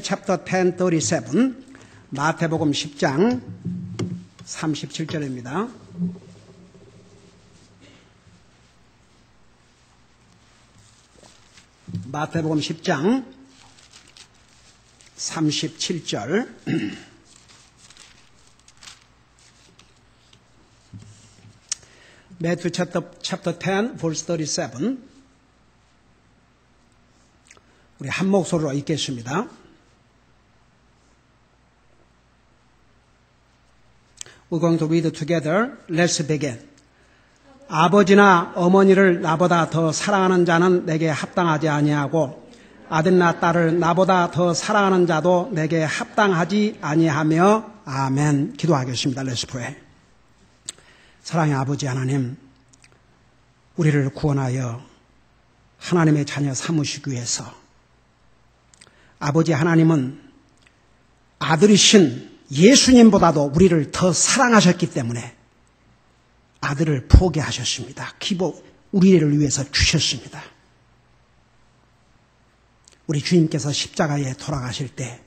chapter 10:37 마태복음 10장 37절입니다. 마태복음 10장 37절 Matthew chapter 10 verse 37 우리 한 목소리로 읽겠습니다. We're going to read together. Let's begin. 아버지나 어머니를 나보다 더 사랑하는 자는 내게 합당하지 아니하고 아들나 딸을 나보다 더 사랑하는 자도 내게 합당하지 아니하며 아멘. 기도하겠습니다. Let's pray. 사랑의 아버지 하나님, 우리를 구원하여 하나님의 자녀 삼으시기 위해서 아버지 하나님은 아들이신 예수님보다도 우리를 더 사랑하셨기 때문에 아들을 포기하셨습니다. 우리를 위해서 주셨습니다. 우리 주님께서 십자가에 돌아가실 때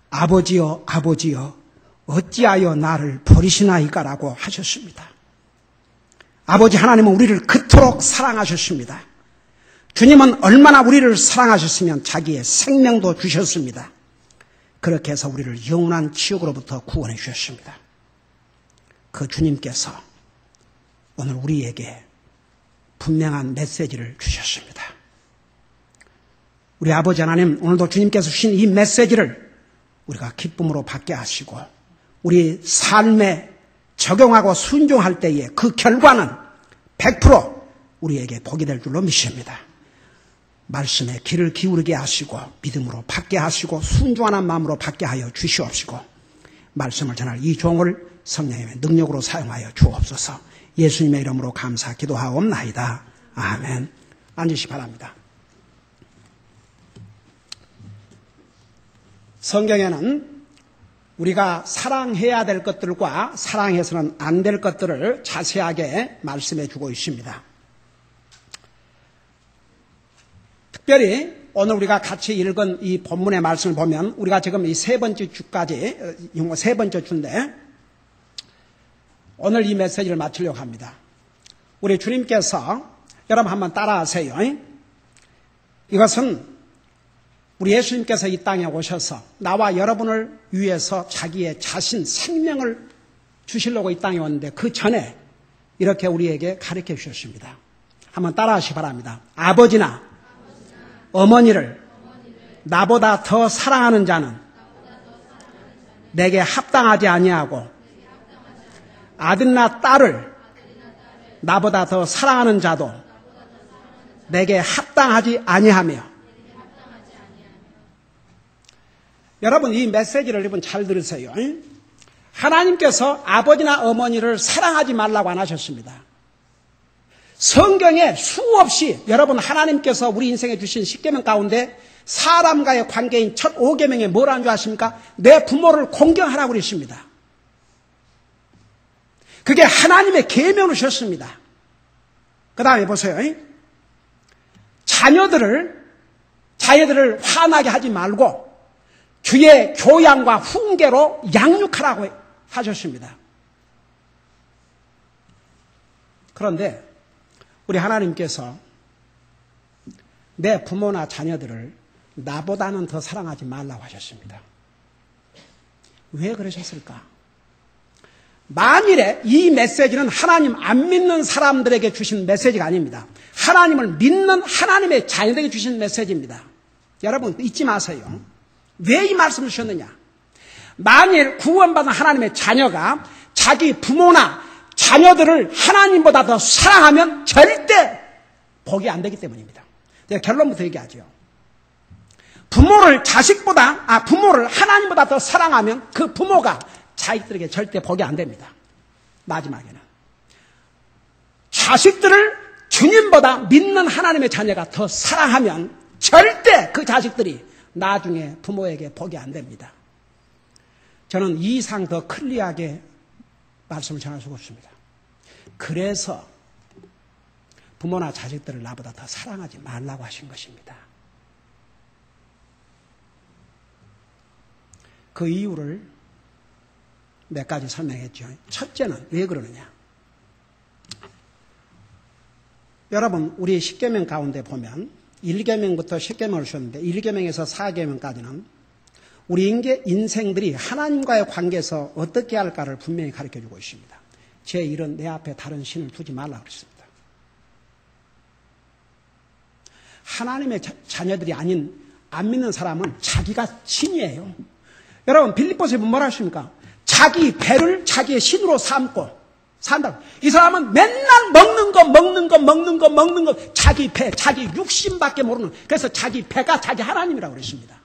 아버지여 아버지여 어찌하여 나를 버리시나이까라고 하셨습니다. 아버지 하나님은 우리를 그토록 사랑하셨습니다. 주님은 얼마나 우리를 사랑하셨으면 자기의 생명도 주셨습니다. 그렇게 해서 우리를 영원한 지옥으로부터 구원해 주셨습니다. 그 주님께서 오늘 우리에게 분명한 메시지를 주셨습니다. 우리 아버지 하나님, 오늘도 주님께서 주신 이 메시지를 우리가 기쁨으로 받게 하시고 우리 삶에 적용하고 순종할 때에 그 결과는 100% 우리에게 복이 될 줄로 믿습니다. 말씀에 귀를 기울이게 하시고 믿음으로 받게 하시고 순종하는 마음으로 받게 하여 주시옵시고 말씀을 전할 이 종을 성령님의 능력으로 사용하여 주옵소서. 예수님의 이름으로 감사 기도하옵나이다. 아멘. 앉으시 바랍니다. 성경에는 우리가 사랑해야 될 것들과 사랑해서는 안 될 것들을 자세하게 말씀해 주고 있습니다. 특별히 오늘 우리가 같이 읽은 이 본문의 말씀을 보면 우리가 지금 이 세 번째 주까지, 세 번째 주인데 오늘 이 메시지를 마치려고 합니다. 우리 주님께서 여러분 한번 따라하세요. 이것은 우리 예수님께서 이 땅에 오셔서 나와 여러분을 위해서 자기의 자신 생명을 주시려고 이 땅에 왔는데 그 전에 이렇게 우리에게 가르쳐 주셨습니다. 한번 따라하시기 바랍니다. 아버지나 어머니를 나보다 더 사랑하는 자는 내게 합당하지 아니하고 아들나 딸을 나보다 더 사랑하는 자도 내게 합당하지 아니하며. 여러분 이 메시지를 여러분 잘 들으세요. 하나님께서 아버지나 어머니를 사랑하지 말라고 안 하셨습니다. 성경에 수없이 여러분 하나님께서 우리 인생에 주신 10계명 가운데 사람과의 관계인 첫 5계명에 뭐라는 줄 아십니까? 내 부모를 공경하라고 그랬습니다. 그게 하나님의 계명을 주셨습니다. 그 다음에 보세요. 자녀들을 화나게 하지 말고 주의 교양과 훈계로 양육하라고 하셨습니다. 그런데 우리 하나님께서 내 부모나 자녀들을 나보다는 더 사랑하지 말라고 하셨습니다. 왜 그러셨을까? 만일에 이 메시지는 하나님 안 믿는 사람들에게 주신 메시지가 아닙니다. 하나님을 믿는 하나님의 자녀들에게 주신 메시지입니다. 여러분 잊지 마세요. 왜 이 말씀을 주셨느냐? 만일 구원받은 하나님의 자녀가 자기 부모나 자녀들을 하나님보다 더 사랑하면 절대 복이 안 되기 때문입니다. 제가 결론부터 얘기하죠. 부모를 하나님보다 더 사랑하면 그 부모가 자식들에게 절대 복이 안 됩니다. 마지막에는 자식들을 주님보다 믿는 하나님의 자녀가 더 사랑하면 절대 그 자식들이 나중에 부모에게 복이 안 됩니다. 저는 이 이상 더 클리어하게 말씀을 전할 수가 없습니다. 그래서 부모나 자식들을 나보다 더 사랑하지 말라고 하신 것입니다. 그 이유를 몇 가지 설명했죠. 첫째는 왜 그러느냐. 여러분, 우리 10계명 가운데 보면 1계명부터 10계명을 주셨는데 1계명에서 4계명까지는 우리 인생들이 하나님과의 관계에서 어떻게 할까를 분명히 가르쳐주고 있습니다. 제1은 내 앞에 다른 신을 두지 말라고 그랬습니다. 하나님의 자녀들이 아닌 안 믿는 사람은 자기가 신이에요. 여러분, 빌립보서에 뭐라 하십니까? 자기 배를 자기의 신으로 삼고 산다고. 이 사람은 맨날 먹는 거, 자기 배, 자기 육신밖에 모르는. 그래서 자기 배가 자기 하나님이라고 그랬습니다.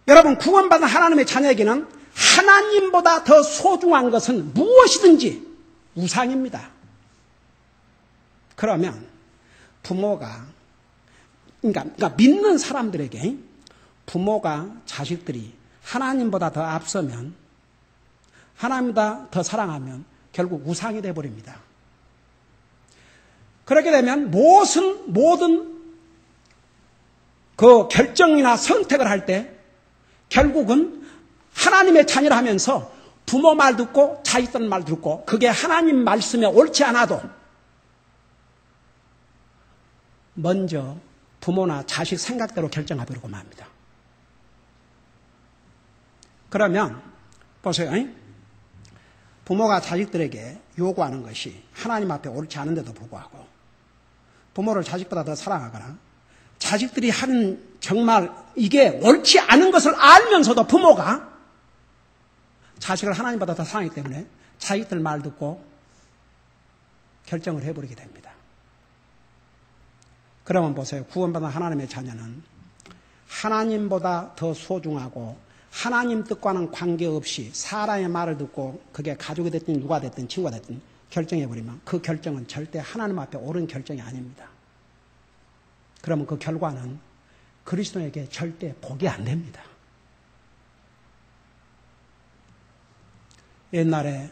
여러분, 구원받은 하나님의 자녀에게는 하나님보다 더 소중한 것은 무엇이든지 우상입니다. 그러면 부모가, 그러니까 믿는 사람들에게 부모가 자식들이 하나님보다 더 앞서면, 하나님보다 더 사랑하면 결국 우상이 되어버립니다. 그렇게 되면 모든 그 결정이나 선택을 할 때 결국은 하나님의 자녀를 하면서 부모 말 듣고 자식들 말 듣고 그게 하나님 말씀에 옳지 않아도 먼저 부모나 자식 생각대로 결정해버리고 맙니다. 그러면 보세요. 부모가 자식들에게 요구하는 것이 하나님 앞에 옳지 않은데도 불구하고 부모를 자식보다 더 사랑하거나 자식들이 하는 정말 이게 옳지 않은 것을 알면서도 부모가 자식을 하나님보다 더 사랑하기 때문에 자식들 말 듣고 결정을 해버리게 됩니다. 그러면 보세요. 구원받은 하나님의 자녀는 하나님보다 더 소중하고 하나님 뜻과는 관계없이 사람의 말을 듣고 그게 가족이 됐든 누가 됐든 친구가 됐든 결정해버리면 그 결정은 절대 하나님 앞에 옳은 결정이 아닙니다. 그러면 그 결과는 그리스도에게 절대 복이 안 됩니다. 옛날에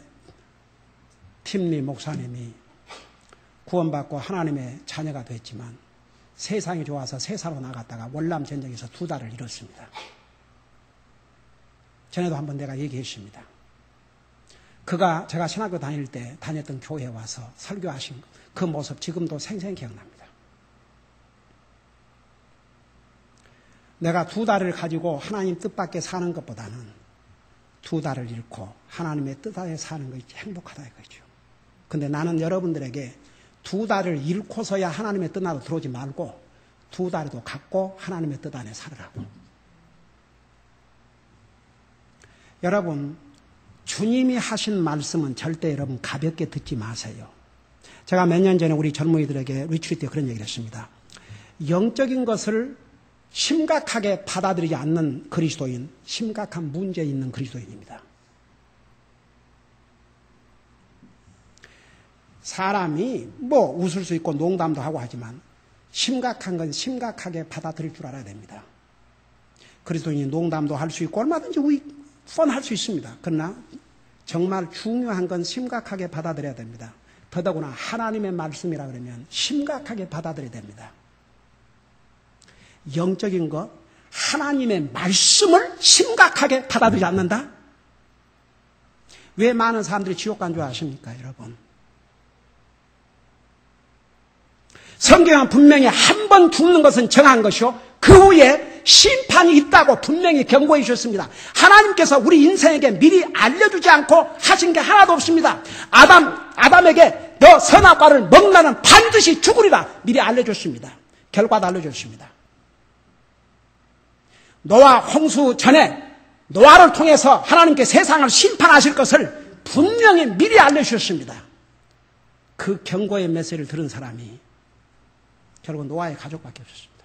팀리 목사님이 구원받고 하나님의 자녀가 됐지만 세상이 좋아서 세상으로 나갔다가 월남 전쟁에서 2달을 잃었습니다. 전에도 한번 내가 얘기했습니다. 그가 제가 신학교 다닐 때 다녔던 교회에 와서 설교하신 그 모습 지금도 생생히 기억납니다. 내가 2달을 가지고 하나님 뜻밖에 사는 것보다는 2달을 잃고 하나님의 뜻 안에 사는 것이 행복하다 이거죠. 근데 나는 여러분들에게 2달을 잃고서야 하나님의 뜻 안으로 들어오지 말고 2달도 갖고 하나님의 뜻 안에 살으라고. 여러분, 주님이 하신 말씀은 절대 여러분 가볍게 듣지 마세요. 제가 몇 년 전에 우리 젊은이들에게 리트리트 때 그런 얘기를 했습니다. 영적인 것을 심각하게 받아들이지 않는 그리스도인, 심각한 문제 있는 그리스도인입니다. 사람이 뭐 웃을 수 있고 농담도 하고 하지만 심각한 건 심각하게 받아들일 줄 알아야 됩니다. 그리스도인이 농담도 할 수 있고 얼마든지 뻔할 수 있습니다. 그러나 정말 중요한 건 심각하게 받아들여야 됩니다. 더더구나 하나님의 말씀이라 그러면 심각하게 받아들여야 됩니다. 영적인 것, 하나님의 말씀을 심각하게 받아들이지 않는다? 왜 많은 사람들이 지옥 간 줄 아십니까, 여러분? 성경은 분명히 한 번 죽는 것은 정한 것이요, 그 후에 심판이 있다고 분명히 경고해 주셨습니다. 하나님께서 우리 인생에게 미리 알려주지 않고 하신 게 하나도 없습니다. 아담에게 너 선악과를 먹으면 반드시 죽으리라 미리 알려줬습니다. 결과도 알려줬습니다. 노아 홍수 전에 노아를 통해서 하나님께 세상을 심판하실 것을 분명히 미리 알려주셨습니다. 그 경고의 메시지를 들은 사람이 결국 노아의 가족밖에 없었습니다.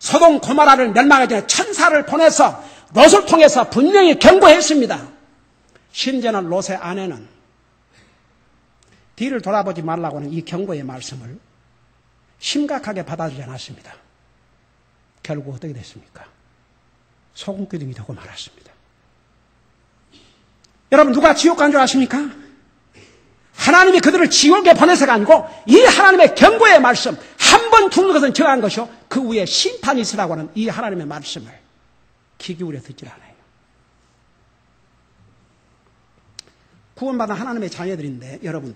소돔 고모라를 멸망하기 전에 천사를 보내서 롯을 통해서 분명히 경고했습니다. 심지어는 롯의 아내는 뒤를 돌아보지 말라고 하는 이 경고의 말씀을 심각하게 받아들이지 않았습니다. 결국 어떻게 됐습니까? 소금기둥이 되고 말았습니다. 여러분, 누가 지옥 간 줄 아십니까? 하나님이 그들을 지옥에 보내서가 아니고 이 하나님의 경고의 말씀, 한 번 죽는 것은 정한 것이요 그 후에 심판이 있으라고 하는 이 하나님의 말씀을 귀 기울여 듣질 않아요. 구원받은 하나님의 자녀들인데 여러분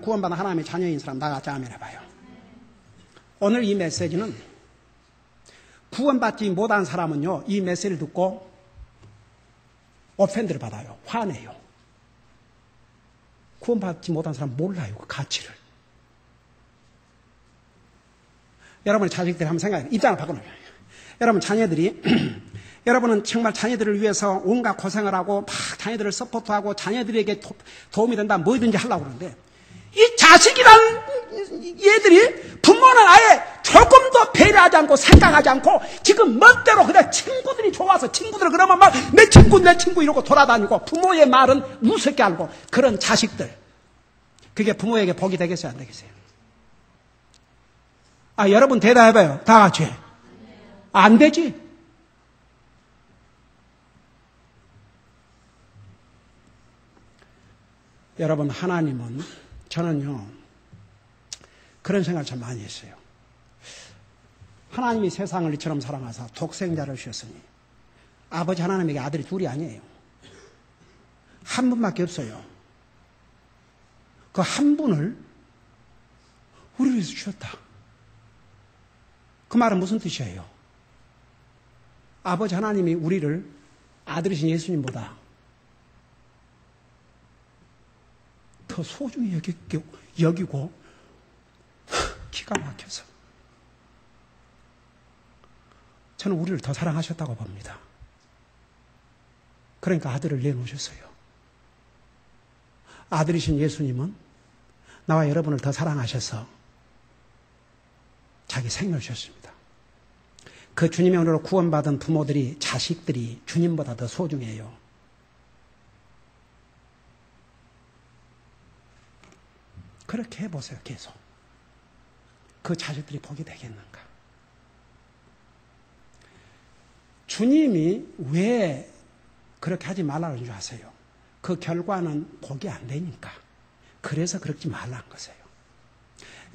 구원받은 하나님의 자녀인 사람 나같이 아멘 해봐요. 오늘 이 메시지는 구원받지 못한 사람은요 이 메시지를 듣고 오펜드를 받아요. 화내요. 구원받지 못한 사람 몰라요. 그 가치를. 여러분의 자식들이 한번 생각해요. 입장을 바꿔놓어요. 여러분 자녀들이 여러분은 정말 자녀들을 위해서 온갖 고생을 하고 막 자녀들을 서포트하고 자녀들에게 도움이 된다 뭐든지 하려고 그러는데 이 자식이란 얘들이 부모는 아예 조금도 배려하지 않고 생각하지 않고 지금 멋대로 그냥 친구들이 좋아서 친구들 그러면 막 내 친구 이러고 돌아다니고 부모의 말은 우습게 알고 그런 자식들 그게 부모에게 복이 되겠어요 안 되겠어요? 아 여러분 대답해봐요. 다 같이. 안 되지. 여러분 하나님은 저는요 그런 생각을 참 많이 했어요. 하나님이 세상을 이처럼 사랑하사 독생자를 주셨으니 아버지 하나님에게 아들이 둘이 아니에요. 한 분밖에 없어요. 그 한 분을 우리를 위해서 주셨다. 그 말은 무슨 뜻이에요? 아버지 하나님이 우리를 아들이신 예수님보다 더 소중히 여기고 기가 막혀서 저는 우리를 더 사랑하셨다고 봅니다. 그러니까 아들을 내놓으셨어요. 아들이신 예수님은 나와 여러분을 더 사랑하셔서 자기 생명을 주셨습니다. 그 주님의 은혜로 구원받은 부모들이 자식들이 주님보다 더 소중해요. 그렇게 해보세요. 계속. 그 자식들이 복이 되겠는가? 주님이 왜 그렇게 하지 말라는 줄 아세요? 그 결과는 복이 안 되니까. 그래서 그렇게 말라는 거세요.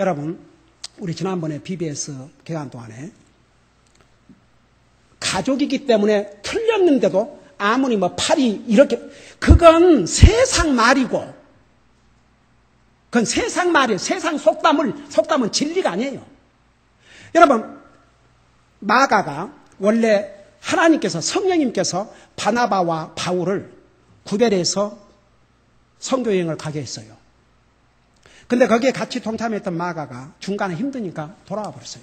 여러분, 우리 지난번에 BBS 기간 동안에 가족이기 때문에 틀렸는데도 아무리 뭐 팔이 이렇게 그건 세상 말이고 그건 세상 말이에요. 세상 속담은 진리가 아니에요. 여러분, 마가가 원래 하나님께서 성령님께서 바나바와 바울을 구별해서 선교여행을 가게 했어요. 근데 거기에 같이 동참했던 마가가 중간에 힘드니까 돌아와 버렸어요.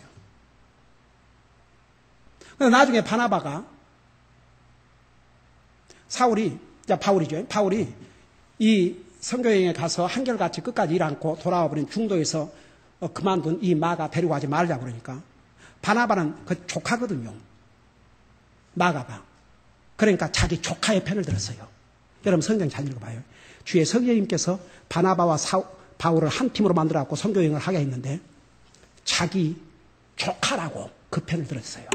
근데 나중에 바나바가 바울이 이 선교여행에 가서 한결같이 끝까지 일 않고 돌아와 버린 중도에서 그만둔 이 마가 데리고 가지 말자고 그러니까 바나바는 그 조카거든요. 마가가. 그러니까 자기 조카의 편을 들었어요. 여러분 성경 잘 읽어봐요. 주의 성령님께서 바나바와 바울을 한 팀으로 만들어갖고 선교여행을 하게 했는데 자기 조카라고 그 편을 들었어요.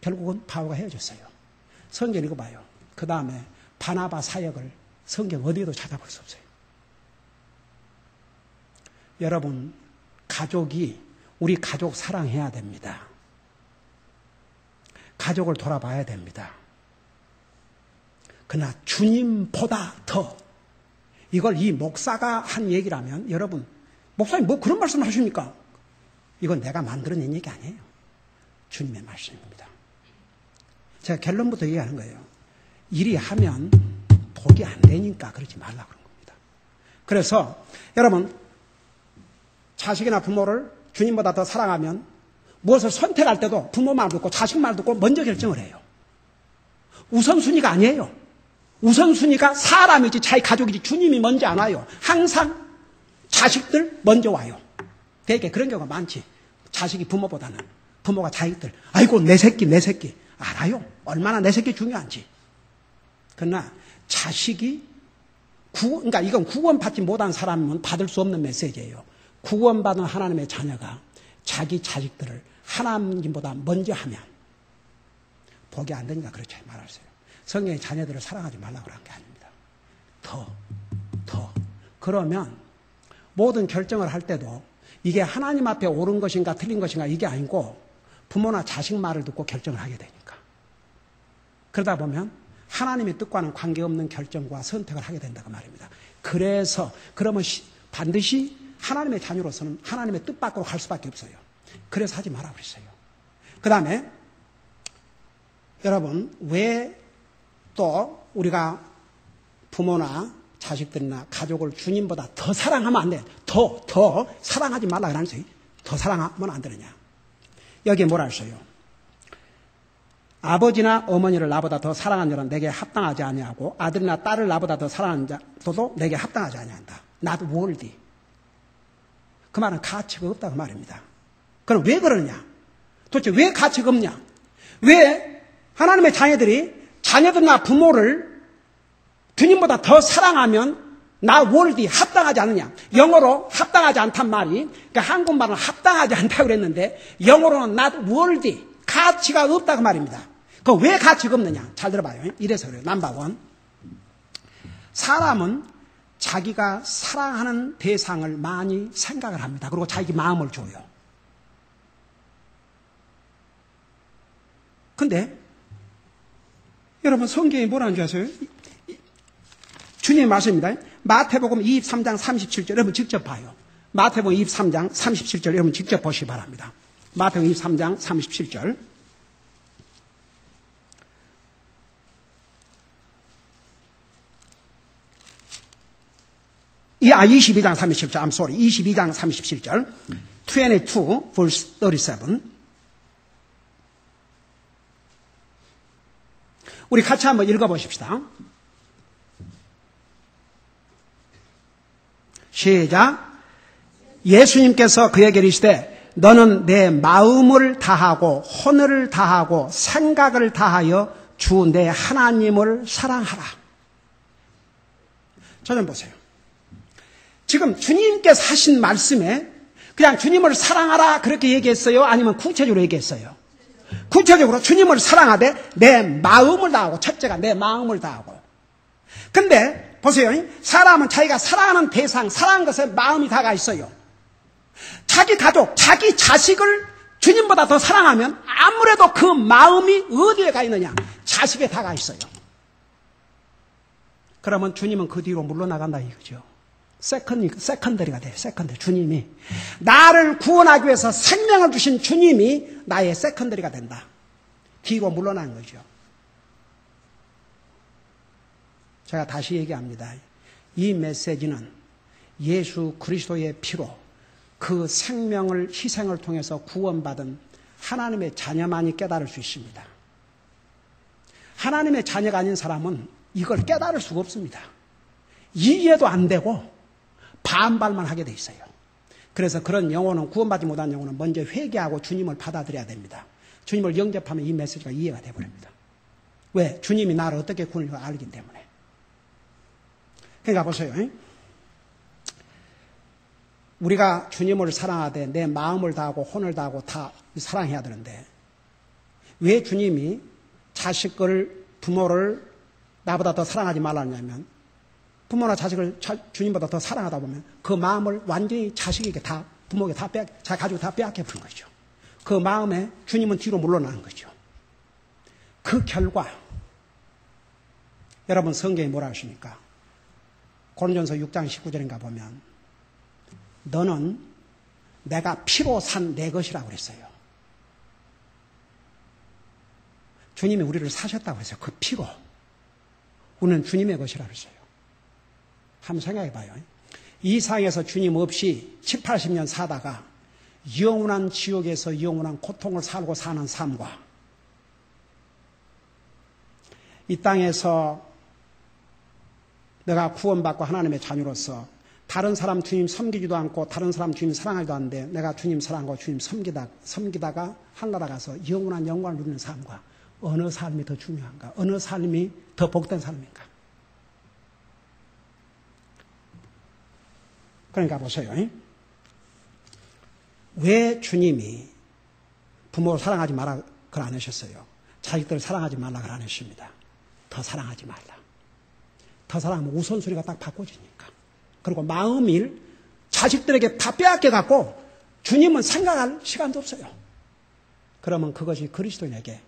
결국은 바울과 헤어졌어요. 성경 읽어봐요. 그 다음에 바나바 사역을 성경 어디에도 찾아볼 수 없어요. 여러분, 우리 가족 사랑해야 됩니다. 가족을 돌아봐야 됩니다. 그러나 주님보다 더 이걸 이 목사가 한 얘기라면 여러분 목사님 뭐 그런 말씀을 하십니까? 이건 내가 만들어낸 얘기 아니에요. 주님의 말씀입니다. 제가 결론부터 얘기하는 거예요. 이리 하면 복이 안 되니까 그러지 말라고 그런 겁니다. 그래서 여러분 자식이나 부모를 주님보다 더 사랑하면 무엇을 선택할 때도 부모 말 듣고 자식 말 듣고 먼저 결정을 해요. 우선순위가 아니에요. 우선순위가 사람이지 자기 가족이지 주님이 먼저 안 와요. 항상 자식들 먼저 와요. 되게 그런 경우가 많지. 자식이 부모보다는 부모가 자식들 아이고 내 새끼 알아요. 얼마나 내 새끼 중요한지. 그러나 자식이 그러니까 이건 구원받지 못한 사람은 받을 수 없는 메시지예요. 구원받은 하나님의 자녀가 자기 자식들을 하나님보다 먼저 하면 복이 안 되니까 그렇게 말하세요. 성경의 자녀들을 사랑하지 말라고 한 게 아닙니다. 더. 그러면 모든 결정을 할 때도 이게 하나님 앞에 옳은 것인가 틀린 것인가 이게 아니고 부모나 자식 말을 듣고 결정을 하게 되니까. 그러다 보면 하나님의 뜻과는 관계없는 결정과 선택을 하게 된다고 말입니다. 그래서 그러면 반드시 하나님의 자녀로서는 하나님의 뜻 밖으로 갈 수밖에 없어요. 그래서 하지 말라고 그랬어요. 그 다음에 여러분 왜 또 우리가 부모나 자식들이나 가족을 주님보다 더 사랑하면 안 돼. 더 사랑하지 말라 그러는지 더 사랑하면 안 되느냐. 여기에 뭐라 했어요? 아버지나 어머니를 나보다 더 사랑하는 자는 내게 합당하지 아니하고 아들이나 딸을 나보다 더 사랑하는 자도 내게 합당하지 아니한다. Not worthy. 그 말은 가치가 없다고 말입니다. 그럼 왜 그러냐? 도대체 왜 가치가 없냐? 왜 하나님의 자녀들이나 부모를 주님보다 더 사랑하면 나 worthy, 합당하지 않느냐? 영어로 합당하지 않단 말이, 그러니까 한국말은 합당하지 않다고 그랬는데 영어로는 not worthy, 가치가 없다고 말입니다. 그 왜 가치가 없느냐? 잘 들어봐요. 이래서 그래요. 넘버 1. 사람은 자기가 사랑하는 대상을 많이 생각을 합니다. 그리고 자기 마음을 줘요. 근데 여러분 성경이 뭐라는 줄 아세요? 주님의 말씀입니다. 마태복음 23장 37절 여러분 직접 봐요. 마태복음 23장 37절 여러분 직접 보시기 바랍니다. 마태복음 23장 37절. 이 22장 37절. I'm sorry. 22장 37절. 22 verse 37. 우리 같이 한번 읽어보십시다. 시작. 예수님께서 그에게 이르시되 너는 내 마음을 다하고 혼을 다하고 생각을 다하여 주 내 하나님을 사랑하라. 저 좀 보세요. 지금 주님께서 하신 말씀에 그냥 주님을 사랑하라 그렇게 얘기했어요? 아니면 구체적으로 얘기했어요? 구체적으로 주님을 사랑하되 내 마음을 다하고, 첫째가 내 마음을 다하고. 근데 보세요. 사람은 자기가 사랑하는 대상, 사랑하는 것에 마음이 다가 있어요. 자기 가족, 자기 자식을 주님보다 더 사랑하면 아무래도 그 마음이 어디에 가 있느냐? 자식에 다가 있어요. 그러면 주님은 그 뒤로 물러나간다 이거죠. 세컨더리가 돼요. 세컨더리. 주님이 나를 구원하기 위해서 생명을 주신 주님이 나의 세컨더리가 된다. 뒤로 물러나는 거죠. 제가 다시 얘기합니다. 이 메시지는 예수 그리스도의 피로 그 생명을 희생을 통해서 구원받은 하나님의 자녀만이 깨달을 수 있습니다. 하나님의 자녀가 아닌 사람은 이걸 깨달을 수가 없습니다. 이해도 안 되고 반발만 하게 돼 있어요. 그래서 그런 영혼은, 구원받지 못한 영혼은 먼저 회개하고 주님을 받아들여야 됩니다. 주님을 영접하면 이 메시지가 이해가 돼버립니다. 왜? 주님이 나를 어떻게 구원을 알기 때문에. 그러니까 보세요. 우리가 주님을 사랑하되 내 마음을 다하고 혼을 다하고 다 사랑해야 되는데 왜 주님이 자식을, 부모를 나보다 더 사랑하지 말라냐면 부모나 자식을 주님보다 더 사랑하다 보면 그 마음을 완전히 자식에게 다, 부모에게 다 자기 가족에 다 빼앗겨 버린 거죠. 그 마음에 주님은 뒤로 물러나는 거죠. 그 결과 여러분 성경이 뭐라 하십니까? 고린도전서 6장 19절인가 보면 너는 내가 피로 산 내 것이라고 그랬어요. 주님이 우리를 사셨다고 했어요. 그 피로. 우리는 주님의 것이라고 했어요. 한번 생각해 봐요. 이 세상에서 주님 없이 7, 80년 사다가 영원한 지옥에서 영원한 고통을 살고 사는 삶과 이 땅에서 내가 구원받고 하나님의 자녀로서 다른 사람 주님 섬기지도 않고 다른 사람 주님 사랑하지도 않는데 내가 주님 사랑하고 주님 섬기다가 하늘나라 가서 영원한 영광을 누리는 삶과 어느 삶이 더 중요한가? 어느 삶이 더 복된 삶인가? 그러니까 보세요. 왜 주님이 부모를 사랑하지 말라 그걸 안 하셨어요? 자식들을 사랑하지 말라 그걸 안 했습니다. 더 사랑하지 말라. 더 사랑하면 우선순위가 딱 바꿔지니까. 그리고 마음을 자식들에게 다 빼앗겨 갖고 주님은 생각할 시간도 없어요. 그러면 그것이 그리스도인에게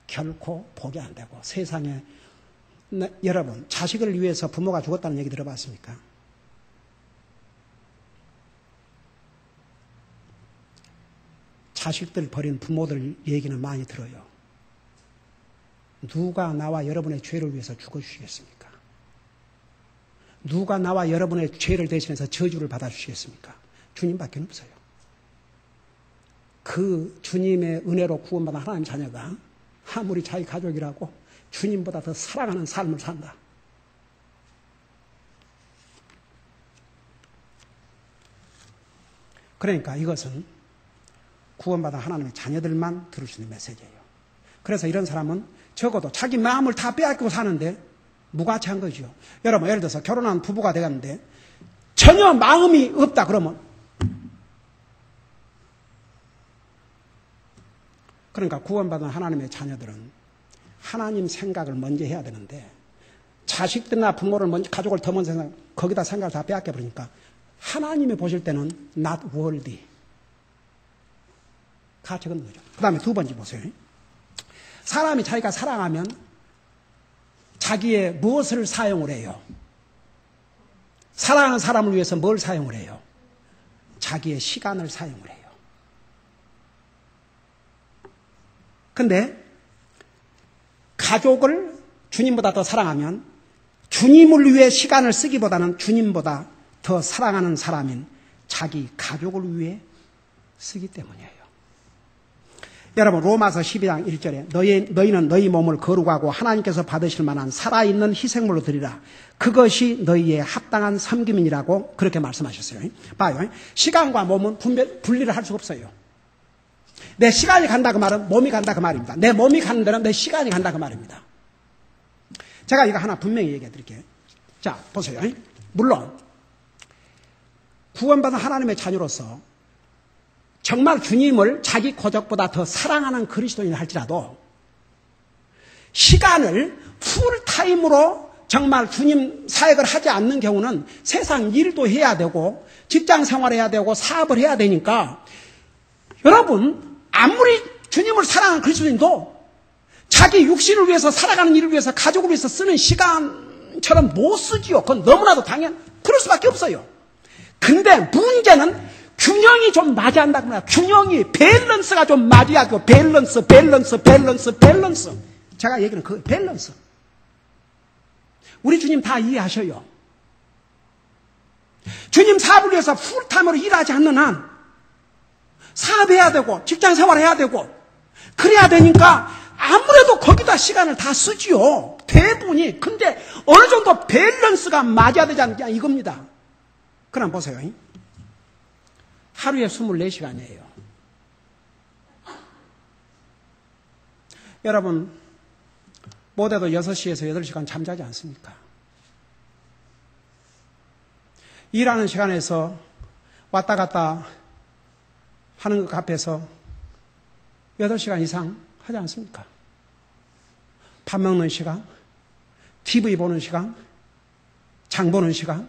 결코 복이 안 되고 세상에 여러분 자식을 위해서 부모가 죽었다는 얘기 들어봤습니까? 자식들 버린 부모들 얘기는 많이 들어요. 누가 나와 여러분의 죄를 위해서 죽어주시겠습니까? 누가 나와 여러분의 죄를 대신해서 저주를 받아주시겠습니까? 주님밖에 없어요. 그 주님의 은혜로 구원받은 하나님 자녀가 아무리 자기 가족이라고 주님보다 더 사랑하는 삶을 산다. 그러니까 이것은 구원받은 하나님의 자녀들만 들을 수 있는 메시지예요. 그래서 이런 사람은 적어도 자기 마음을 다 빼앗기고 사는데 무가치한 거죠. 여러분 예를 들어서 결혼한 부부가 되었는데 전혀 마음이 없다 그러면 그러니까 구원받은 하나님의 자녀들은 하나님 생각을 먼저 해야 되는데 자식들이나 부모를 먼저 가족을 더 먼저 생각 거기다 생각을 다 빼앗겨 버리니까 하나님이 보실 때는 not worthy 가치 없는 거죠. 그 다음에 두 번째 보세요. 사람이 자기가 사랑하면 자기의 무엇을 사용을 해요? 사랑하는 사람을 위해서 뭘 사용을 해요? 자기의 시간을 사용을 해요. 근데 가족을 주님보다 더 사랑하면 주님을 위해 시간을 쓰기보다는 주님보다 더 사랑하는 사람인 자기 가족을 위해 쓰기 때문이에요. 여러분 로마서 12장 1절에 너희는 너희 몸을 거룩하고 하나님께서 받으실 만한 살아있는 희생물로 드리라. 그것이 너희의 합당한 섬김이라고 그렇게 말씀하셨어요. 봐요. 시간과 몸은 분리를 할 수가 없어요. 내 시간이 간다 그 말은 몸이 간다 그 말입니다. 내 몸이 가는 데는 내 시간이 간다 그 말입니다. 제가 이거 하나 분명히 얘기해 드릴게요. 자 보세요. 물론 구원받은 하나님의 자녀로서 정말 주님을 자기 고적보다 더 사랑하는 그리스도인이 할지라도 시간을 풀타임으로 정말 주님 사역을 하지 않는 경우는 세상 일도 해야 되고 직장 생활해야 되고 사업을 해야 되니까 여러분 아무리 주님을 사랑하는 그리스도인도 자기 육신을 위해서 살아가는 일을 위해서 가족을 위해서 쓰는 시간처럼 못 쓰지요. 그건 너무나도 그럴 수밖에 없어요. 근데 문제는 균형이 좀 맞아야 한다고 말이야. 균형이 밸런스가 좀 맞아야 돼요. 밸런스. 제가 얘기는 그 밸런스. 우리 주님 다 이해하셔요. 주님 사업을 위해서 풀타임으로 일하지 않는 한 사업해야 되고 직장 생활해야 되고 그래야 되니까 아무래도 거기다 시간을 다 쓰지요. 대부분이. 근데 어느 정도 밸런스가 맞아야 되지 않냐 이겁니다. 그럼 보세요. 하루에 24시간이에요. 여러분 모두도 6시에서 8시간 잠자지 않습니까? 일하는 시간에서 왔다 갔다 하는 것 앞에서 8시간 이상 하지 않습니까? 밥 먹는 시간, TV 보는 시간, 장 보는 시간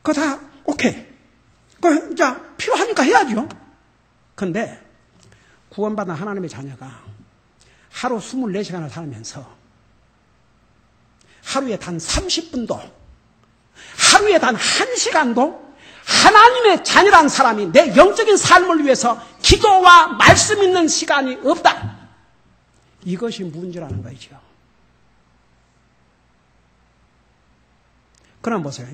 그거 다 오케이. 그 이제 필요하니까 해야죠. 그런데 구원받은 하나님의 자녀가 하루 24시간을 살면서 하루에 단 30분도 하루에 단 1시간도 하나님의 자녀란 사람이 내 영적인 삶을 위해서 기도와 말씀 있는 시간이 없다. 이것이 문제라는 거죠. 그럼 보세요.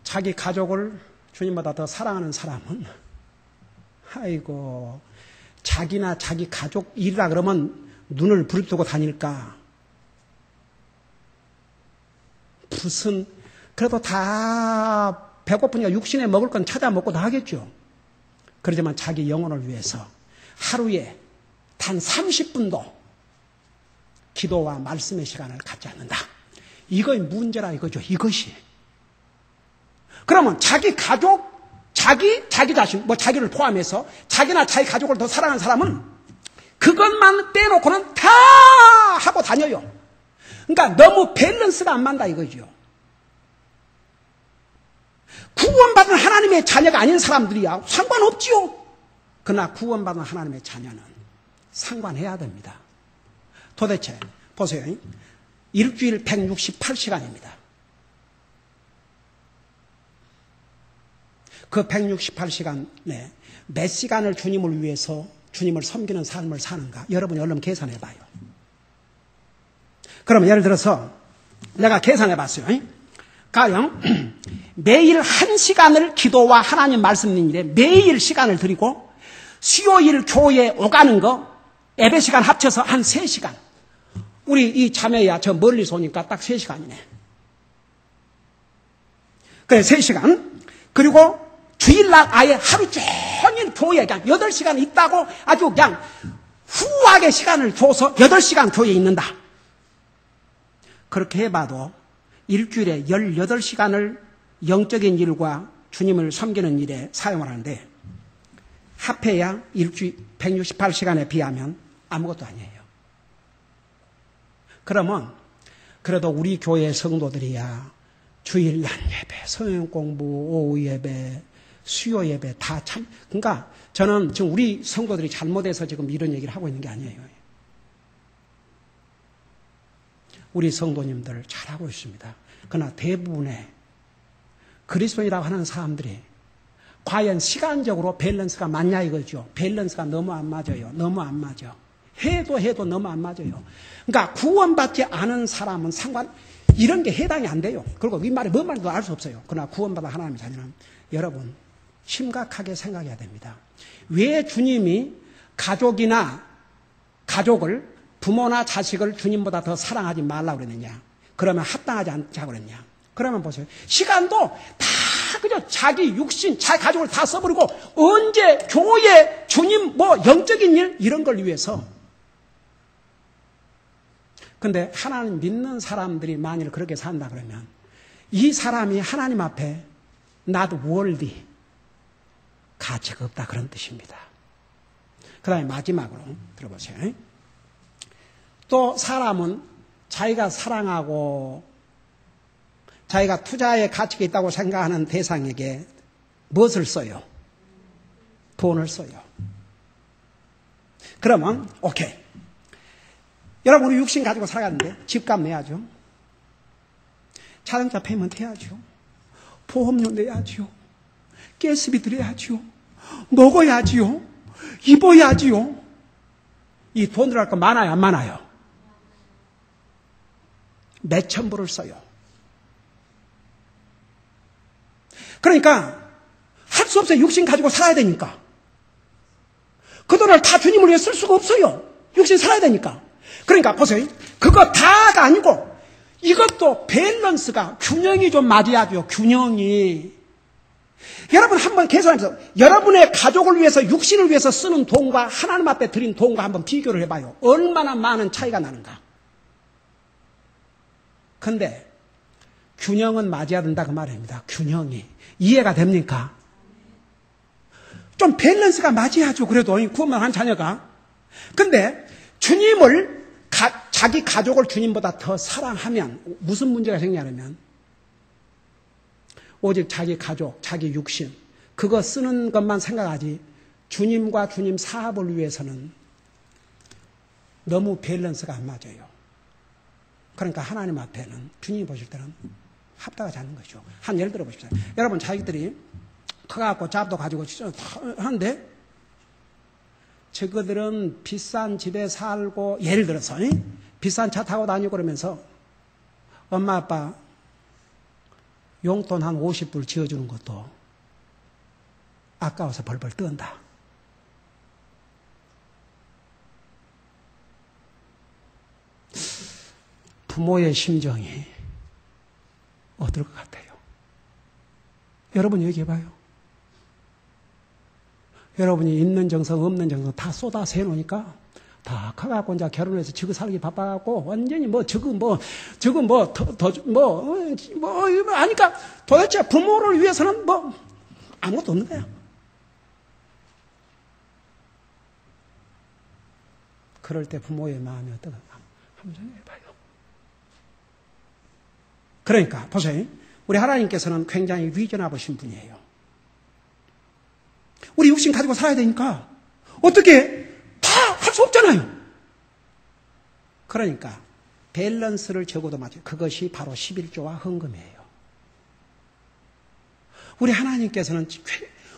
자기 가족을 주님보다 더 사랑하는 사람은 아이고 자기나 자기 가족 일이라 그러면 눈을 부릅뜨고 다닐까? 무슨 그래도 다 배고프니까 육신에 먹을 건 찾아 먹고 다 하겠죠. 그러지만 자기 영혼을 위해서 하루에 단 30분도 기도와 말씀의 시간을 갖지 않는다. 이거의 문제라 이거죠. 이것이. 그러면 자기 가족, 자기 자신, 자기를 포함해서 자기나 자기 가족을 더 사랑하는 사람은 그것만 빼놓고는 다 하고 다녀요. 그러니까 너무 밸런스가 안 맞다 이거죠. 구원받은 하나님의 자녀가 아닌 사람들이야 상관없지요. 그러나 구원받은 하나님의 자녀는 상관해야 됩니다. 도대체 보세요. 일주일 168시간입니다. 그 168시간에 몇 시간을 주님을 위해서 주님을 섬기는 삶을 사는가? 여러분이 얼른 계산해 봐요. 그러면 예를 들어서 내가 계산해 봤어요. 가령 매일 1시간을 기도와 하나님 말씀 듣는 일에 매일 시간을 드리고 수요일 교회에 오가는 거 예배 시간 합쳐서 한 3시간. 우리 이 자매야 저 멀리서 오니까 딱 3시간이네. 그래 3시간. 그리고 주일날 아예 하루 종일 교회에 그냥 8시간 있다고 아주 그냥 후하게 시간을 줘서 8시간 교회에 있는다. 그렇게 해봐도 일주일에 18시간을 영적인 일과 주님을 섬기는 일에 사용을 하는데 합해야 일주일 168시간에 비하면 아무것도 아니에요. 그러면 그래도 우리 교회 성도들이야 주일날 예배, 성경 공부, 오후 예배, 수요 예배 다 참, 그러니까 저는 지금 우리 성도들이 잘못해서 지금 이런 얘기를 하고 있는 게 아니에요. 우리 성도님들 잘하고 있습니다. 그러나 대부분의 그리스도인이라고 하는 사람들이 과연 시간적으로 밸런스가 맞냐 이거죠. 밸런스가 너무 안 맞아요. 너무 안 맞아. 해도 너무 안 맞아요. 그러니까 구원받지 않은 사람은 이런 게 해당이 안 돼요. 그리고 이 말이 뭔 말인지도 알 수 없어요. 그러나 구원받아 하나님의 자녀는 여러분 심각하게 생각해야 됩니다. 왜 주님이 가족을 부모나 자식을 주님보다 더 사랑하지 말라고 그랬느냐? 그러면 합당하지 않자고 그랬냐? 그러면 보세요. 시간도 다 그저 자기 육신, 자기 가족을 다 써버리고 언제 교회, 주님, 영적인 일 이런 걸 위해서. 근데 하나님 믿는 사람들이 만일 그렇게 산다 그러면 이 사람이 하나님 앞에 not worthy, 가치가 없다 그런 뜻입니다. 그 다음에 마지막으로 들어보세요. 또 사람은 자기가 사랑하고 자기가 투자의 가치가 있다고 생각하는 대상에게 무엇을 써요? 돈을 써요. 그러면 오케이. 여러분 우리 육신 가지고 살아가는데 집값 내야죠. 자동차 페이먼트 해야죠. 보험료 내야죠. 가스비 들여야죠. 먹어야지요. 입어야지요. 이 돈 들어갈 거 많아요, 안 많아요? 몇천 불을 써요. 그러니까 할 수 없어요. 육신 가지고 살아야 되니까. 그 돈을 다 주님을 위해 쓸 수가 없어요. 육신 살아야 되니까. 그러니까 보세요. 그거 다가 아니고 이것도 밸런스가 균형이 좀 맞아야죠. 균형이. 여러분 한번 계산해서 여러분의 가족을 위해서 육신을 위해서 쓰는 돈과 하나님 앞에 드린 돈과 한번 비교를 해봐요. 얼마나 많은 차이가 나는가. 근데 균형은 맞아야 된다 그 말입니다. 균형이. 이해가 됩니까? 좀 밸런스가 맞아야죠. 그래도 구원만 한 자녀가. 근데 주님을 자기 가족을 주님보다 더 사랑하면 무슨 문제가 생기냐면 오직 자기 가족, 자기 육신 그거 쓰는 것만 생각하지 주님과 주님 사업을 위해서는 너무 밸런스가 안 맞아요. 그러니까 하나님 앞에는 주님이 보실 때는 합당하지 않는 것이죠. 한 예를 들어 보십시오. 여러분 자기들이 커갖고 잡도 가지고 하는데 저거들은 비싼 집에 살고 예를 들어서 비싼 차 타고 다니고 그러면서 엄마 아빠 용돈 한 50불 지어주는 것도 아까워서 벌벌 떤다. 부모의 심정이 어떨 것 같아요? 여러분 얘기해봐요. 여러분이 있는 정성 없는 정성 다 쏟아 세놓으니까 다 커갖고 이제 결혼해서 지고 살기 바빠갖고 완전히 하니까 도대체 부모를 위해서는 아무것도 없는 거야. 그럴 때 부모의 마음이 어떨까? 한번 생각해봐요. 그러니까 보세요. 우리 하나님께서는 굉장히 리저너블하신 분이에요. 우리 육신 가지고 살아야 되니까 어떻게 다 할 수 없잖아요. 그러니까 밸런스를 적어도 맞아요. 그것이 바로 11조와 헌금이에요. 우리 하나님께서는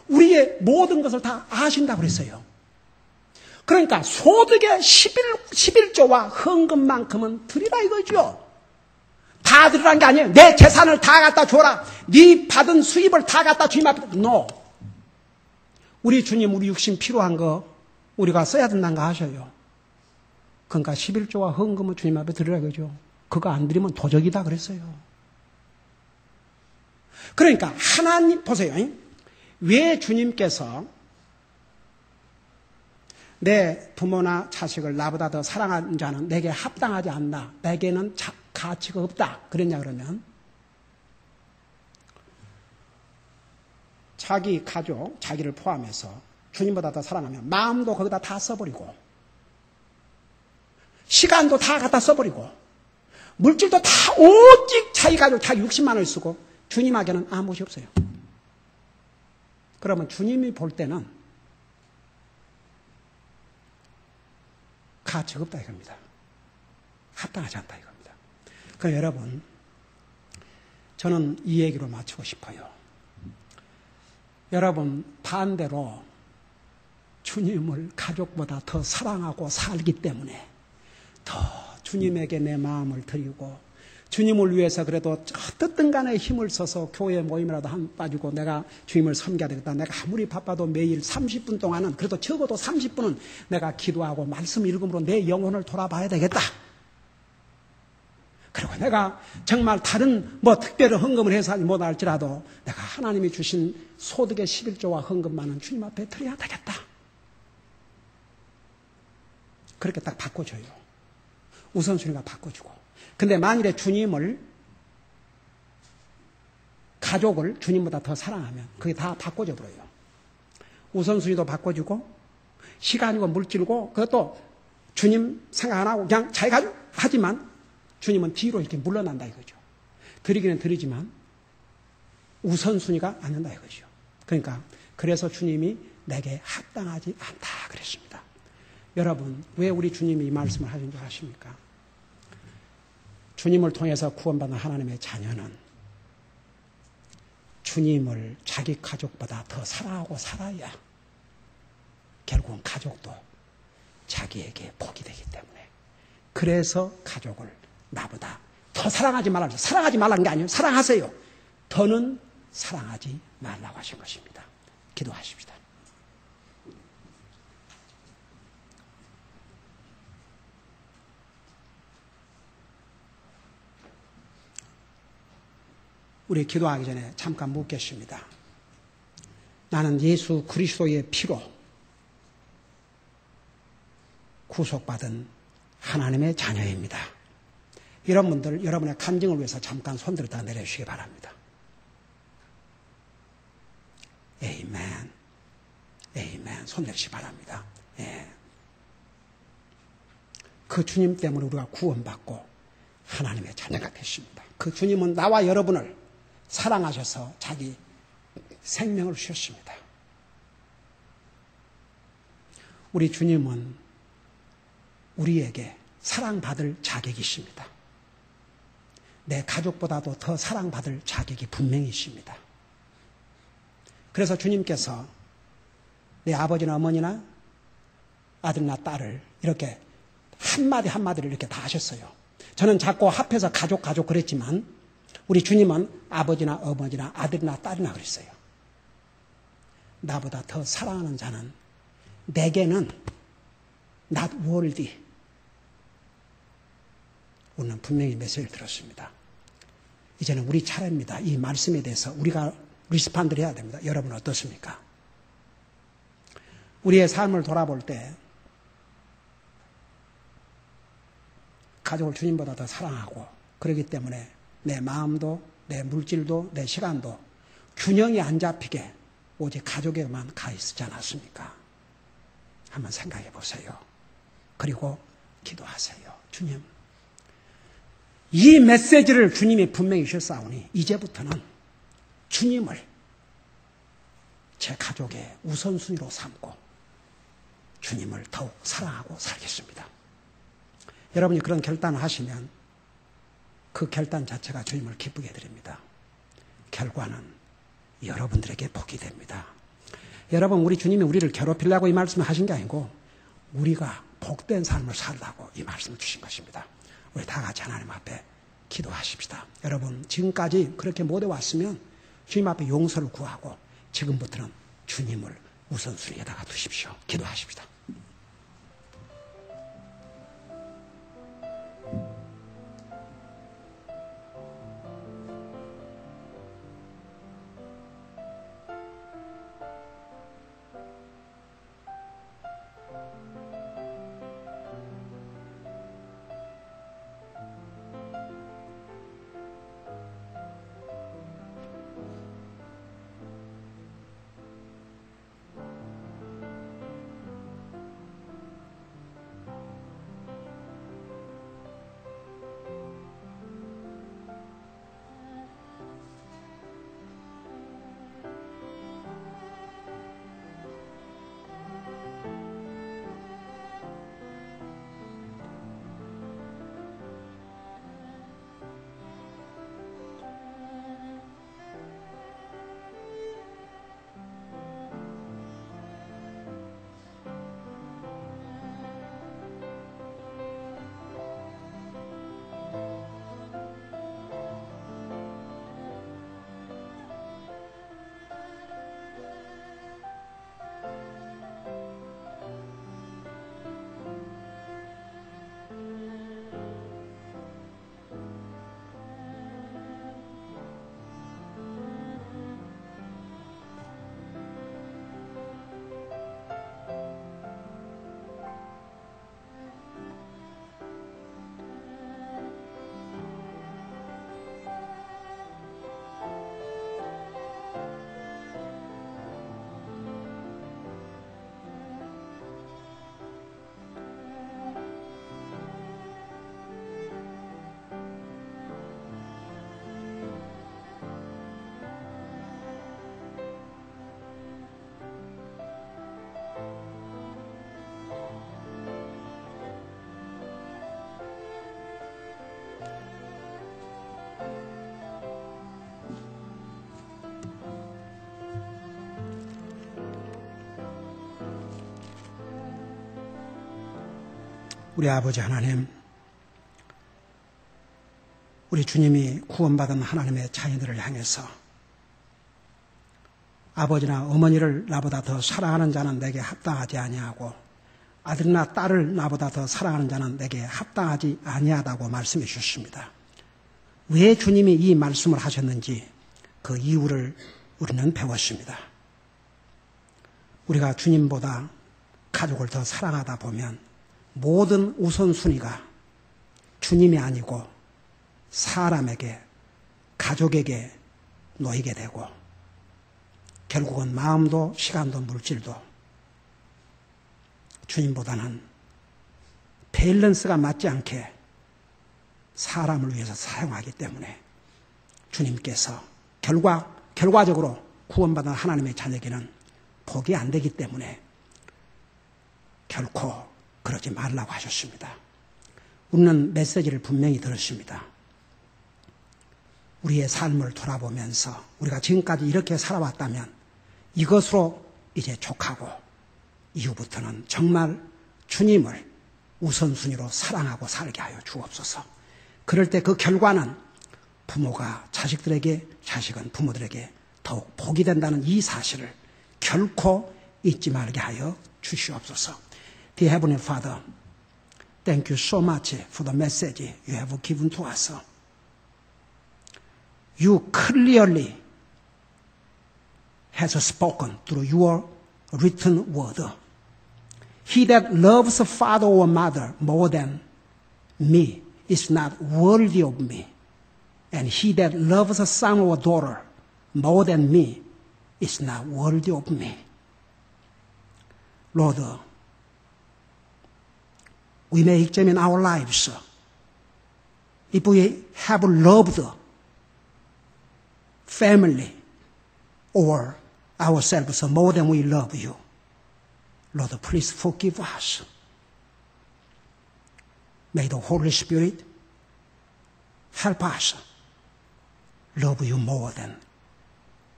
우리의 모든 것을 다 아신다고 그랬어요. 그러니까 소득의 11조와 헌금만큼은 드리라 이거죠. 다 드리라는 게 아니에요. 내 재산을 다 갖다 줘라. 네 받은 수입을 다 갖다 주님 앞에. No. 우리 주님 우리 육신 필요한 거 우리가 써야 된다는 거 아셔요. 그러니까 11조와 헌금을 주님 앞에 드리라 그러죠. 그거 안 드리면 도적이다 그랬어요. 그러니까 하나님 보세요. 왜 주님께서 내 부모나 자식을 나보다 더 사랑하는 자는 내게 합당하지 않나, 내게는 가치가 없다 그랬냐 그러면 자기 가족, 자기를 포함해서 주님보다 더 사랑하면 마음도 거기다 다 써버리고 시간도 다 갖다 써버리고 물질도 다 오직 자기 가족, 자기 60만 원을 쓰고 주님에게는 아무것이 없어요. 그러면 주님이 볼 때는 가치가 없다 이겁니다. 합당하지 않다 이겁니다. 그럼 여러분, 저는 이 얘기로 마치고 싶어요. 여러분, 반대로 주님을 가족보다 더 사랑하고 살기 때문에 더 주님에게 내 마음을 드리고 주님을 위해서 그래도 어떻든 간에 힘을 써서 교회 모임이라도 한 빠지고 내가 주님을 섬겨야 되겠다. 내가 아무리 바빠도 매일 30분 동안은 그래도 적어도 30분은 내가 기도하고 말씀 읽음으로 내 영혼을 돌아봐야 되겠다. 그리고 내가 정말 다른 특별한 헌금을 해서 못할지라도 내가 하나님이 주신 소득의 11조와 헌금만은 주님 앞에 드려야 되겠다. 그렇게 딱 바꿔줘요. 우선순위가 바꿔주고. 근데 만일에 주님을, 가족을 주님보다 더 사랑하면 그게 다 바꿔져 버려요. 우선순위도 바꿔주고 시간이고 물질이고 그것도 주님 생각 안 하고 그냥 자기 가족 하지만 주님은 뒤로 이렇게 물러난다 이거죠. 드리기는 드리지만 우선순위가 안 된다 이거죠. 그러니까 그래서 주님이 내게 합당하지 않다 그랬습니다. 여러분, 왜 우리 주님이 이 말씀을 하신 줄 아십니까? 주님을 통해서 구원받는 하나님의 자녀는 주님을 자기 가족보다 더 사랑하고 살아야 결국은 가족도 자기에게 복이 되기 때문에, 그래서 가족을 나보다 더 사랑하지 말라고, 사랑하지 말라는 게 아니에요. 사랑하세요. 더는 사랑하지 말라고 하신 것입니다. 기도하십시다. 우리 기도하기 전에 잠깐 묻겠습니다. 나는 예수 그리스도의 피로 구속받은 하나님의 자녀입니다. 이런 분들, 여러분의 간증을 위해서 잠깐 손들었다 내려주시기 바랍니다. 에이멘. 에이멘. 손 내리시기 바랍니다. 예. 그 주님 때문에 우리가 구원받고 하나님의 자녀가 됐습니다. 그 주님은 나와 여러분을 사랑하셔서 자기 생명을 주셨습니다. 우리 주님은 우리에게 사랑받을 자격이 있습니다. 내 가족보다도 더 사랑받을 자격이 분명히 있습니다. 그래서 주님께서 내 아버지나 어머니나 아들이나 딸을 이렇게 한마디 한마디를 이렇게 다 하셨어요. 저는 자꾸 합해서 가족 그랬지만 우리 주님은 아버지나 어머니나 아들이나 딸이나 그랬어요. 나보다 더 사랑하는 자는 내게는 not worthy. 오늘 분명히 메시지를 들었습니다. 이제는 우리 차례입니다. 이 말씀에 대해서 우리가 리스판드를 해야 됩니다. 여러분 어떻습니까? 우리의 삶을 돌아볼 때 가족을 주님보다 더 사랑하고 그렇기 때문에 내 마음도 내 물질도 내 시간도 균형이 안 잡히게 오직 가족에만 가 있지 않았습니까? 한번 생각해 보세요. 그리고 기도하세요. 주님, 이 메시지를 주님이 분명히 주셨사오니 이제부터는 주님을 제 가족의 우선순위로 삼고 주님을 더욱 사랑하고 살겠습니다. 여러분이 그런 결단을 하시면 그 결단 자체가 주님을 기쁘게 해드립니다. 결과는 여러분들에게 복이 됩니다. 여러분, 우리 주님이 우리를 괴롭히려고 이 말씀을 하신 게 아니고 우리가 복된 삶을 살라고 이 말씀을 주신 것입니다. 우리 다 같이 하나님 앞에 기도하십시다. 여러분, 지금까지 그렇게 못 해왔으면 주님 앞에 용서를 구하고 지금부터는 주님을 우선순위에다가 두십시오. 기도하십시다. 우리 아버지 하나님, 우리 주님이 구원받은 하나님의 자녀들을 향해서 아버지나 어머니를 나보다 더 사랑하는 자는 내게 합당하지 아니하고 아들이나 딸을 나보다 더 사랑하는 자는 내게 합당하지 아니하다고 말씀해 주셨습니다. 왜 주님이 이 말씀을 하셨는지 그 이유를 우리는 배웠습니다. 우리가 주님보다 가족을 더 사랑하다 보면 모든 우선순위가 주님이 아니고 사람에게, 가족에게 놓이게 되고 결국은 마음도 시간도 물질도 주님보다는 밸런스가 맞지 않게 사람을 위해서 사용하기 때문에 주님께서 결과적으로 구원받은 하나님의 자녀에게는 복이 안 되기 때문에 결코 그러지 말라고 하셨습니다. 우리는 메시지를 분명히 들었습니다. 우리의 삶을 돌아보면서 우리가 지금까지 이렇게 살아왔다면 이것으로 이제 족하고 이후부터는 정말 주님을 우선순위로 사랑하고 살게 하여 주옵소서. 그럴 때 그 결과는 부모가 자식들에게, 자식은 부모들에게 더욱 복이 된다는 이 사실을 결코 잊지 말게 하여 주시옵소서. Dear Heavenly Father, thank you so much for the message you have given to us. You clearly has spoken through your written word. He that loves a father or mother more than me is not worthy of me. And he that loves a son or daughter more than me is not worthy of me. Lord, we may examine our lives. if we have loved family or ourselves more than we love you, Lord, please forgive us. May the Holy Spirit help us love you more than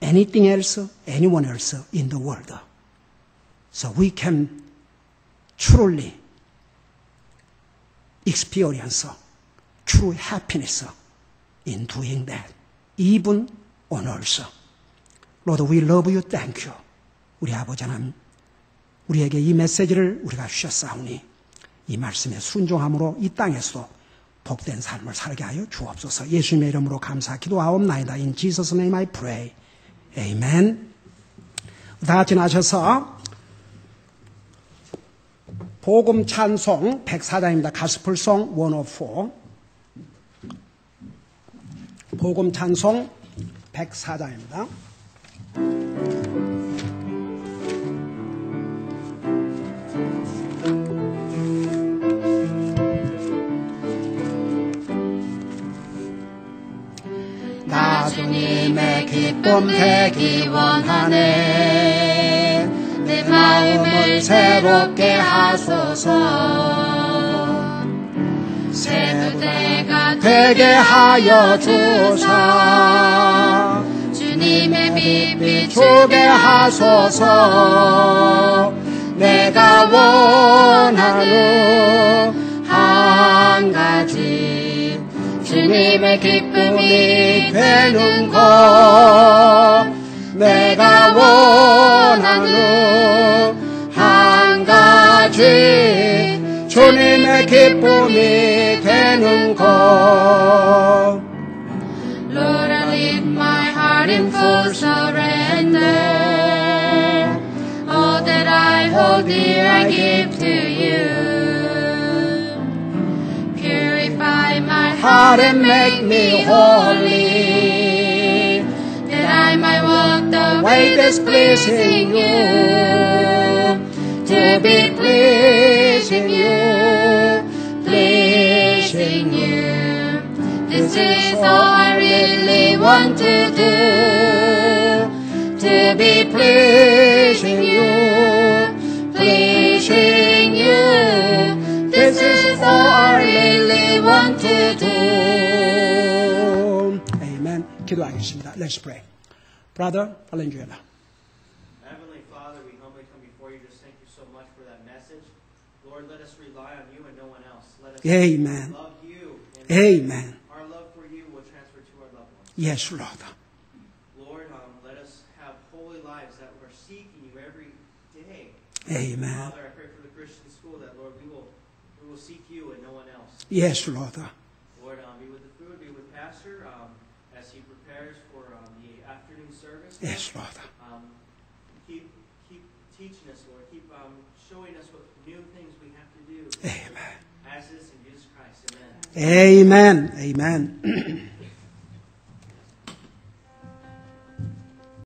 anything else, anyone else in the world. So we can truly experience true happiness in doing that, even on earth. Lord, we love you. Thank you. 우리 아버지 하나님, 우리에게 이 메시지를 우리가 주셨사오니 이 말씀에 순종함으로 이 땅에서도 복된 삶을 살게 하여 주옵소서. 예수님의 이름으로 감사 기도하옵나이다. In Jesus' name I pray. Amen. 다 같이 나셔서 복음 찬송 104장입니다. 가스펠송 104. 복음 찬송 104장입니다. 나 주님의 기쁨 되기 원하네. 내 마음을 새롭게 하소서. 새 무대가 되게 하여 주사. 주님의 빛 비추게 하소서. 내가 원하는 한 가지, 주님의 기쁨이 되는 것. 내가 원하는 한 가지, 주님의 기쁨이 되는 것. Lord, I lift my heart in full surrender. All that I hold dear I give to you. Purify my heart and make me holy, that I might walk the way that's pleasing you. To be pleasing you, pleasing you. This is all I really want to do. To be pleasing you, pleasing you. This is all I really want to do. Amen. 기도하겠습니다. Let's pray. Brother Valenzuela. Heavenly Father, we humbly come before you. Just thank you so much for that message. Lord, let us rely on you and no one else. Let us Amen. love you. And Amen. our love for you will transfer to our loved ones. Yes, Lord. Lord, let us have holy lives that we're seeking you every day. Amen. Father, I pray for the Christian school that, Lord, we will seek you and no one else. Yes, Lord. Lord, be with the food, be with Pastor as he prepares for the afternoon service. Yes, Lord. Keep teaching us, Lord. Keep showing us what new things we have to do. Amen. As is in Jesus Christ. Amen. Amen. Amen.